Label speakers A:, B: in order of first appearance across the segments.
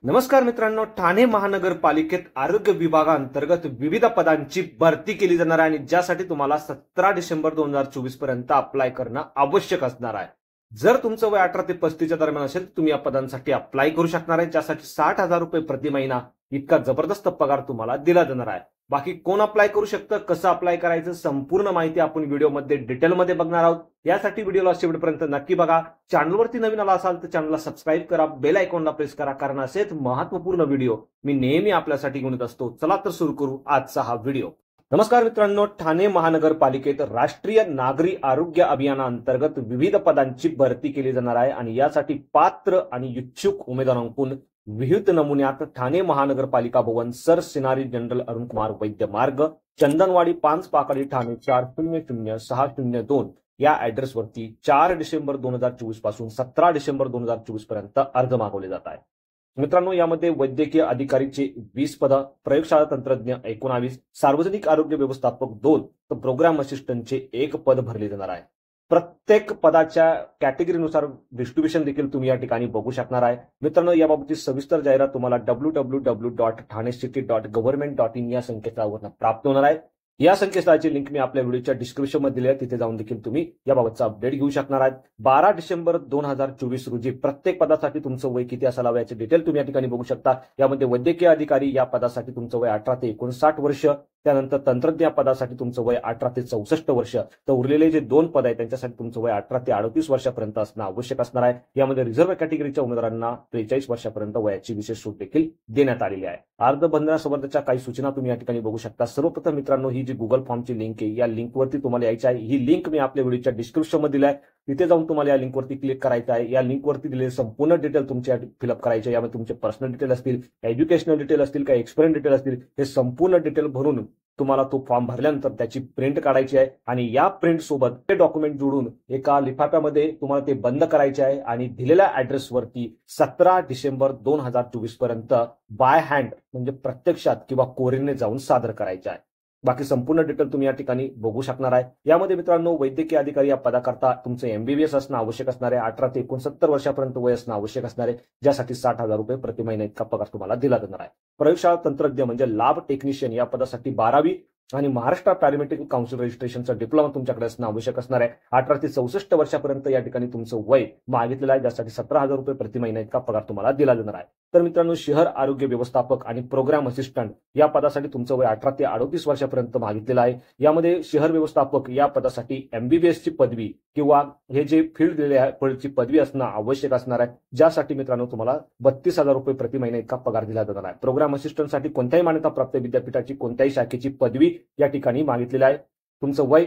A: नमस्कार मित्रांनो, ठाणे महानगरपालिकेत आरोग्य विभागाअंतर्गत विविध पदांची भरती केली जाणार आहे आणि ज्यासाठी तुम्हाला 17 डिसेंबर 2024 पर्यंत अप्लाय करणं आवश्यक असणार आहे। जर तुमचं वय 18 ते 35 दरम्यान असेल तर तुम्ही या पदांसाठी अप्लाय करू शकणार आहे, ज्यासाठी 60,000 रुपये प्रति महिना इतका जबरदस्त पगार तुम्हाला दिला जाणार आहे। बाकी कोण अप्लाय करू शकतं, कसं अप्लाय करायचं, संपूर्ण माहिती आपण व्हिडिओमध्ये डिटेलमध्ये बघणार आहोत। यासाठी व्हिडिओला शेवटपर्यंत नक्की बघा। चॅनलवरती नवीन आला असाल तर चॅनलला सबस्क्राईब करा, बेल आयकॉनला प्रेस करा, कारण असेच महत्त्वपूर्ण व्हिडिओ मी नेहमी आपल्यासाठी घेऊन येत असतो। चला तर सुरू करू आजचा हा व्हिडिओ। नमस्कार मित्रांनो, ठाणे महानगरपालिकेत राष्ट्रीय नागरी आरोग्य अभियानाअंतर्गत विविध पदांची भरती केली जाणार आहे आणि यासाठी पात्र आणि इच्छुक उमेदवारांकडून विहित नमुन्यात ठाणे महानगरपालिका भवन, सर सिनारी जनरल अरुण कुमार वैद्य मार्ग, चंदनवाडी 5 पाकडी ठाणे 400602 या ऍड्रेसवरती 4 डिसेंबर 2024 पासून 17 डिसेंबर 2024 पर्यंत अर्ज मागवले जात आहे। मित्रांनो, यामध्ये वैद्यकीय अधिकारीचे 20 पद, प्रयोगशाळा तंत्रज्ञ 19, सार्वजनिक आरोग्य व्यवस्थापक 2 तर प्रोग्राम असिस्टंटचे 1 पद भरले जाणार आहे। प्रत्येक पदाच्या कॅटेगरीनुसार डिस्ट्रीब्युशन देखील तुम्ही या ठिकाणी बघू शकणार आहे। मित्रांनो, याबाबतची सविस्तर जाहिरात तुम्हाला www.thanecity.government.in या संकेतस्थळावर प्राप्त होणार आहे। या संकेतस्थळाची लिंक मी आपल्या व्हिडिओच्या डिस्क्रिप्शन मध्ये दिली आहे, तिथे जाऊन देखील तुम्ही याबाबतचा अपडेट घेऊ शकणार आहात। 12 डिसेंबर 2024 रोजी प्रत्येक पदासाठी तुमचं वय किती असावं याचे डिटेल तुम्ही या ठिकाणी बघू शकता। यामध्ये वैद्यकीय अधिकारी या पदासाठी तुमचं वय 18 ते 59 वर्ष, त्यानंतर तंत्रज्ञ या पदासाठी तुमचं वय 18 ते 64 वर्ष, तर उरलेले जे 2 पद आहेत त्यांच्यासाठी तुमचं वय 18 ते 38 वर्षापर्यंत असणं आवश्यक असणार आहे। यामध्ये रिझर्व्ह कॅटेगरीच्या उमेदवारांना 43 वर्षापर्यंत वयाची विशेष सूट देखील देण्यात आलेली आहे। अर्ज भरण्यासंबंधीच्या काही सूचना तुम्ही या ठिकाणी बघू शकता। सर्वप्रथम मित्रांनो, ही जी गुगल फॉर्मची लिंक आहे या लिंकवरती तुम्हाला यायची आहे। ही लिंक मी आपल्या व्हिडिओच्या डिस्क्रिप्शन मध्ये दिली आहे, तिथे जाऊन तुम्हाला या लिंकवरती क्लिक करायचं आहे। या लिंकवरती दिलेले संपूर्ण डिटेल तुमच्या फिलअप करायचे, यामध्ये तुमचे पर्सनल डिटेल असतील, एज्युकेशनल डिटेल असतील, काही एक्सपिरियन्स डिटेल असतील, हे संपूर्ण डिटेल भरून तुम्हाला तो फॉर्म भरल्यानंतर त्याची प्रिंट काढायची आहे आणि या प्रिंट सोबत ते डॉक्युमेंट जोडून एका लिफाफ्यामध्ये तुम्हाला ते बंद करायचे आहे आणि दिलेल्या ऍड्रेसवरती 17 डिसेंबर 2024 पर्यंत बाय हँड म्हणजे प्रत्यक्षात किंवा कोरियरने जाऊन सादर करायचे आहे। बाकी संपूर्ण डिटेल तुम्ही या ठिकाणी बघू शकणार आहे। यामध्ये मित्रांनो, वैद्यकीय अधिकारी या पदाकरता तुमचं MBBS असणं आवश्यक असणार आहे, 18 ते 69 वर्षापर्यंत वय असणं आवश्यक असणार आहे, ज्यासाठी 60,000 रुपये प्रति महिना इतका पगार तुम्हाला दिला जाणार आहे। प्रयोगशाळा तंत्रज्ञ म्हणजे लॅब टेक्निशियन या पदासाठी 12वी आणि महाराष्ट्र पॅरामेडिकल काउन्सिल रजिस्ट्रेशनचा डिप्लोमा तुमच्याकडे असणं आवश्यक असणार आहे। 18 ते 64 वर्षापर्यंत या ठिकाणी तुमचं वय मागितलेलं आहे, ज्यासाठी 17,000 रुपये प्रति महिना इतका पगार तुम्हाला दिला जाणार आहे। तर मित्रांनो, शहर आरोग्य व्यवस्थापक आणि प्रोग्राम असिस्टंट या पदासाठी तुमचं वय 18 ते 38 वर्षापर्यंत मागितलेलं आहे। यामध्ये शहर व्यवस्थापक या पदासाठी MBBS ची पदवी किंवा हे जे फील्ड दिलेले आहे फील्डची पदवी असणं आवश्यक असणार आहे, ज्यासाठी मित्रांनो तुम्हाला 32,000 रुपये प्रति महिना इतका पगार दिला जाणार आहे। प्रोग्राम असिस्टंटसाठी कोणत्याही मान्यताप्राप्त विद्यापीठाची कोणत्याही शाखेची पदवी या ठिकाणी मागितलेलं आहे। तुमचं वय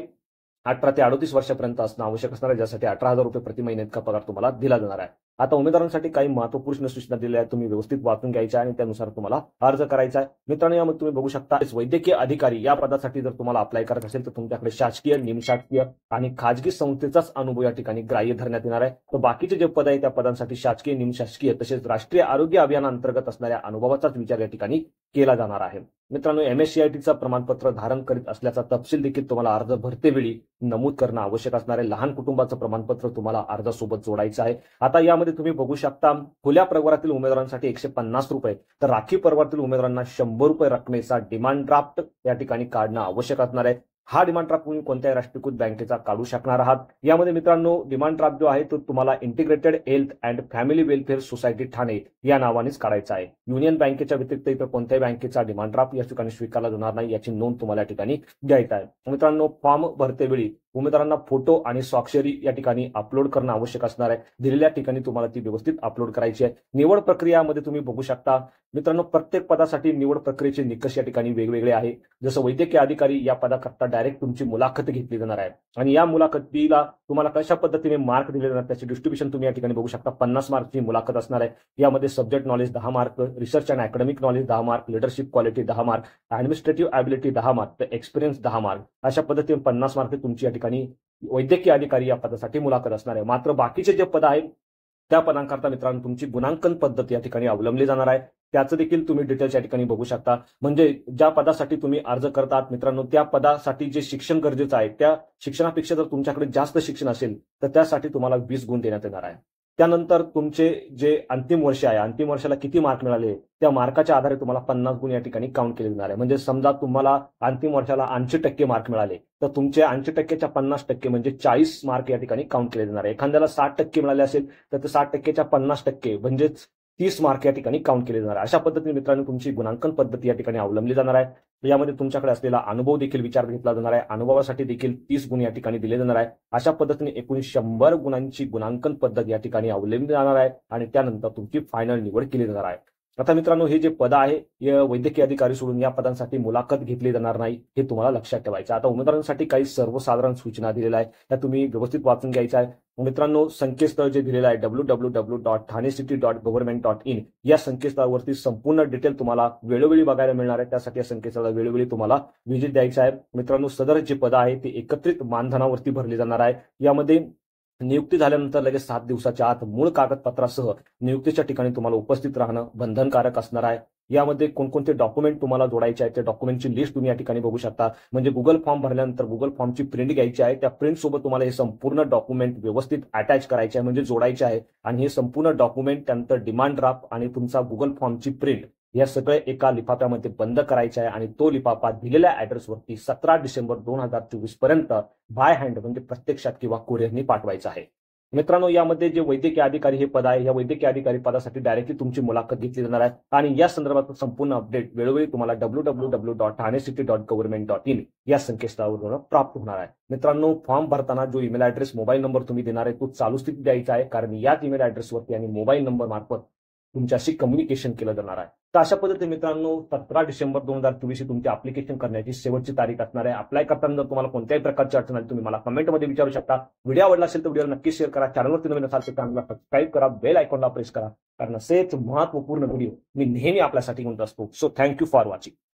A: 18 ते 38 वर्षापर्यंत असणं आवश्यक असणार आहे, ज्यासाठी 18,000 रुपये प्रति महिना इतका पगार तुम्हाला दिला जाणार आहे। आता उमेदवारांसाठी काही महत्त्वपूर्ण सूचना दिलेल्या आहेत, तुम्ही व्यवस्थित वाचून घ्यायच्या आणि त्यानुसार तुम्हाला अर्ज करायचा आहे। मित्रांनो, यामध्ये तुम्ही बघू शकता वैद्यकीय अधिकारी या पदासाठी जर तुम्हाला अप्लाय करायचं असेल तर तुमच्याकडे शासकीय, निमशासकीय आणि खाजगी संस्थेचाच अनुभव या ठिकाणी ग्राह्य धरण्यात येणार आहे। तर बाकीचे जे पद आहे त्या पदांसाठी शासकीय, निमशासकीय तसेच राष्ट्रीय आरोग्य अभियानाअंतर्गत असणाऱ्या अनुभवाचाच विचार या ठिकाणी केला जाणार आहे। मित्रांनो, MSCITचं प्रमाणपत्र धारण करीत असल्याचा तपशील देखील तुम्हाला अर्ज भरतेवेळी नमूद करणं आवश्यक असणार आहे। लहान कुटुंबाचं प्रमाणपत्र तुम्हाला अर्जासोबत जोडायचं आहे। आता यामध्ये तुम्ही बघू शकता, खुल्या प्रवर्गातील उमेदवारांसाठी 150 रुपये तर राखीव प्रवर्गातील उमेदवारांना 100 रुपये रकमेचा डिमांड ड्राफ्ट या ठिकाणी काढणं आवश्यक असणार आहे। हा डिमांड ड्राफ्ट तुम्ही कोणत्याही राष्ट्रीयकृत बँकेचा काढू शकणार आहात। यामध्ये मित्रांनो, डिमांड ड्राफ्ट जो आहे तो तुम्हाला integrated health and family welfare society Thane या नावानेच काढायचा आहे। युनियन बँकेच्या व्यतिरिक्त इतर कोणत्याही बँकेचा डिमांड ड्राफ्ट या ठिकाणी स्वीकारला जाणार नाही, याची नोंद तुम्हाला या ठिकाणी घ्यायची आहे। मित्रांनो, फॉर्म भरतेवेळी उमेदवारांना फोटो आणि स्वाक्षरी या ठिकाणी अपलोड करणं आवश्यक असणार आहे। दिलेल्या ठिकाणी तुम्हाला ती व्यवस्थित अपलोड करायची आहे। निवड प्रक्रियामध्ये तुम्ही बघू शकता मित्रांनो, प्रत्येक पदासाठी निवड प्रक्रियेचे निकष या ठिकाणी वेगवेगळे आहे। जसं वैद्यकीय अधिकारी या पदाकरता डायरेक्ट तुमची मुलाखत घेतली जाणार आहे आणि या मुलाखतीला तुम्हाला कशा पद्धतीने मार्क दिले जाणार त्याचे डिस्ट्रीब्युशन तुम्ही या ठिकाणी बघू शकता। 50 मार्कची मुलाखत असणार आहे। यामध्ये subject knowledge 10 mark, research and academic knowledge 10 mark, leadership quality 10 mark, administrative ability 10 mark, तर एक्सपिरियन्स 10 मार्क, अशा पद्धतीने 50 मार्क तुमची या ठिकाणी वैद्यकीय अधिकारी या पदासाठी मुलाखत असणार आहे। मात्र बाकीचे जे पद आहेत त्या पदांकरता मित्रांनो तुमची गुणांकन पद्धत या ठिकाणी अवलंबली जाणार आहे। त्याचं देखील तुम्ही डिटेल्स या ठिकाणी बघू शकता। म्हणजे ज्या पदासाठी तुम्ही अर्ज करतात मित्रांनो, त्या पदासाठी जे शिक्षण गरजेचं आहे त्या शिक्षणापेक्षा जर तुमच्याकडे जास्त शिक्षण असेल तर त्यासाठी तुम्हाला 20 गुण देण्यात येणार आहे। त्यानंतर तुमचे जे अंतिम वर्ष आहे, अंतिम वर्षाला किती मार्क मिळाले त्या मार्काच्या आधारे तुम्हाला 50 गुण या ठिकाणी काउंट केले जाणार आहे. म्हणजे समजा तुम्हाला अंतिम वर्षाला 80% मार्क मिळाले तर तुमचे 80%च्या 50% म्हणजे 40 मार्क या ठिकाणी काउंट केले जाणार आहे. एखाद्याला 60% मिळाले असेल तर ते 60%च्या 50% म्हणजेच 30 मार्क या ठिकाणी काउंट केले जाणार आहे. अशा पद्धतीने मित्रांनो तुमची गुणांकन पद्धती या ठिकाणी अवलंबली जाणार आहे. यामध्ये तुमच्याकडे असलेला अनुभव देखील विचारात घेतला जाणार आहे. अनुभवासाठी देखील 30 गुण या ठिकाणी दिले जाणार आहे. अशा पद्धतीने एकूण 100 गुणांची गुणांकन पद्धत या ठिकाणी अवलंबली जाणार आहे आणि त्यानंतर तुमची फायनल निवड केली जाणार आहे. आता मित्रांनो हे जे पद आहे वैद्यकीय अधिकारी सोडून या पदांसाठी मुलाखत घेतली जाणार नाही हे तुम्हाला लक्षात ठेवायचं. आता उमेदवारांसाठी काही सर्वसाधारण सूचना दिलेल्या आहेत त्या तुम्ही व्यवस्थित वाचून घ्यायच्या आहे. मित्रांनो संकेतस्थळ जे दिलेलं आहे www.thanecity.government.in या संकेतस्थळावरती संपूर्ण डिटेल तुम्हाला वेळोवेळी बघायला मिळणार आहे. त्यासाठी या संकेतस्थळाला वेळोवेळी तुम्हाला व्हिजिट द्यायचं आहे. मित्रांनो सदर जे पद आहे ते एकत्रित मानधनावरती भरली जाणार आहे. यामध्ये नियुक्ती झाल्यानंतर लगेच 7 दिवसाच्या आत मूळ कागदपत्रासह नियुक्तीच्या ठिकाणी तुम्हाला उपस्थित राहणं बंधनकारक असणार आहे. यामध्ये कोणकोणते डॉक्युमेंट तुम्हाला जोडायचे आहे त्या डॉक्युमेंटची लिस्ट तुम्ही या ठिकाणी बघू शकता. म्हणजे गुगल फॉर्म भरल्यानंतर गुगल फॉर्मची प्रिंट घ्यायची आहे. त्या प्रिंट सोबत तुम्हाला हे संपूर्ण डॉक्युमेंट व्यवस्थित अटॅच करायचे आहे म्हणजे जोडायचे आहे आणि हे संपूर्ण डॉक्युमेंट त्यानंतर डिमांड ड्राफ्ट आणि तुमचा गुगल फॉर्मची प्रिंट या सगळे एका लिफाफ्यामध्ये बंद करायचे आहे आणि तो लिफाफा दिलेल्या ऍड्रेसवरती 17 डिसेंबर 2024 पर्यंत बाय हँड म्हणजे प्रत्यक्षात किंवा कुरिअरनी पाठवायचं आहे. मित्रांनो यामध्ये जे वैद्यकीय अधिकारी हे पद आहे या वैद्यकीय अधिकारी पदासाठी डायरेक्टली तुमची मुलाखत घेतली जाणार आहे आणि या संदर्भात संपूर्ण अपडेट वेळोवेळी तुम्हाला www.thanecity.government.in या संकेतस्थळावरून प्राप्त होणार आहे. मित्रांनो फॉर्म भरताना जो ईमेल ऍड्रेस मोबाईल नंबर तुम्ही देणार आहे तो चालू स्थितीत द्यायचा आहे कारण याच ईमेल ऍड्रेसवरती आणि मोबाईल नंबर मार्फत तुमच्याशी कम्युनिकेशन केलं जाणार आहे. तर अशा पद्धतीने मित्रांनो 17 डिसेंबर 2024 तुमची अप्लिकेशन करण्याची शेवटची तारीख असणार आहे. अप्लाय करताना जर तुम्हाला कोणत्याही प्रकारची अडचण आली तुम्ही मला कमेंटमध्ये विचारू शकता. व्हिडिओ आवडला असेल तर व्हिडिओला नक्की शेअर करा. चॅनलवरती नवीन असाल तर चॅनलला सबस्क्राईब करा. बेल आयकॉनला प्रेस करा कारण असेच महत्त्वपूर्ण व्हिडिओ मी नेहमी आपल्यासाठी घेऊन असतो. So thank you for watching.